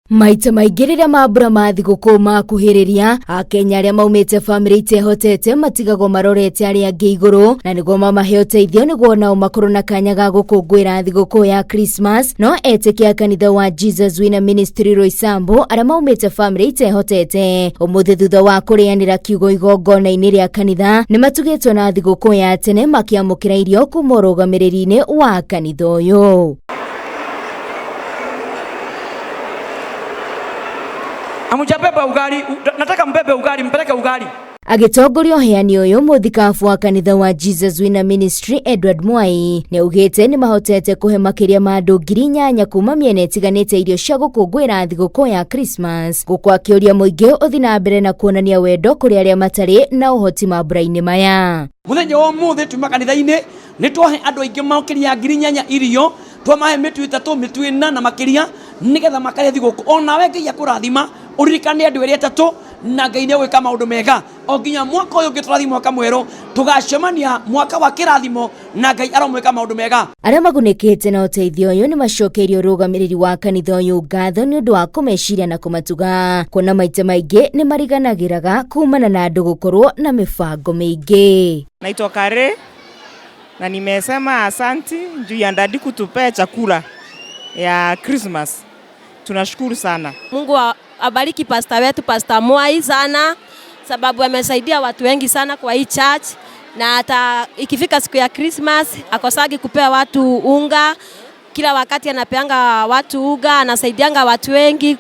Maita maingĩ rĩrĩa mambura ma thigũkũ makuhĩrĩria, Akenya arĩa maumĩte bamĩrĩ itehotete matigagwo marorete arĩa angĩ igũrũ na nĩguo mamahe ũteithio nĩguo nao makorwo na kanya ga gũkũngũĩra thigũkũ ya Christmas. No etĩkia a kanitha wa Jesus Winner Ministry Roysambu arĩa maumĩte bamĩrĩ itehotete ũmũthĩ thutha wa kũrĩanĩra kiugo igongona-inĩ rĩa kanitha nĩ matugĩtwo na thigũkũ ya tene makĩamũkĩra irio kuma ũrũgamĩrĩri-inĩ wa kanitha ũyũ. Amujabeba ugali, nataka mbebe ugali, mpeleke ugali. Agitongoria uheani uyu muthikabu wa kanitha wa Jesus Winner Ministry Edward Mwai ni ugite ni mahotete kuhe makiria ma andu 8,000 kuma miena itiganite irio cia gukungwira thigũkũ ya Christmas, gukwa kiuria muingi uthi na mbere na kuonania wendo kuri aria matari na uhoti mambura-ini maya. Muthenya wa muthi tuma kanitha-ini ni twahe andu aingi makiria 8,000 irio, twamahe mitu 3 mitu 4 na makiria nigetha makare thigũkũ. Ona we Ngai akurathima uririkane andu 3 na Ngai ni gwika maundu mega o nginya mwaka uyu ngiturathima mwaka mweru tugacemania mwaka wa kirathimo na Ngai aromwika maundu mega. Aria magunikite na uteithio uyu ni macokeirio rugamiriri wa kanitha uyu ngatho ni undu wa kumeciria na kumatuga kuona maita maingi ni mariganagiraga kumana na andu gukorwo na mibango mingi. Naitwa Kare na nimesema asanti juu ya ndadi kutupea chakula ya Christmas. Tunashukuru sana. Mungu abariki pastor wetu Pastor Mwai sana, sababu amesaidia watu wengi sana kwa hii church, na hata ikifika siku ya Christmas akosagi kupea watu unga, kila wakati anapeanga watu unga, anasaidianga watu wengi.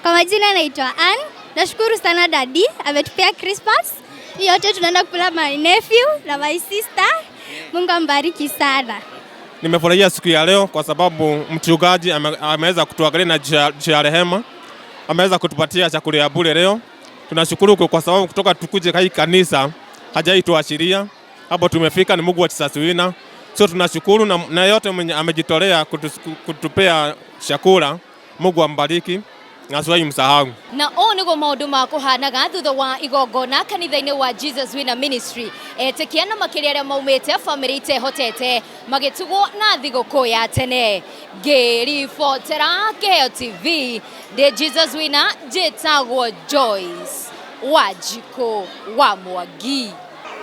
Kwa majina naitwa Ann. Nashukuru sana daddy ametupea Christmas. Yote tunaenda kula my nephew na my sister. Mungu ambariki sana. Nimefurahia siku ya leo kwa sababu mchungaji ameweza kutuangalia na jia rehema. Ameweza kutupatia chakula ya bure leo. Tunashukuru kwa sababu kutoka tukuje kai kanisa hajaituashiria. Hapo tumefika ni Mungu wa Jesus Winner. So tunashukuru na yote mwenye amejitolea kutupea chakula. Mungu ambariki. Ngaswai msahau. Na onigo maundu ma kuhanaga thutha wa igongona kanitha-ini wa Jesus Winner Ministry etĩkia na makiria aria maumĩte bamĩrĩ itehotete magĩtugwo na thigũkũ ya tene. Ngĩribotera Kĩheo TV de Jesus Winner njĩtagwo Joyce Wanjikũ wa Mwangi.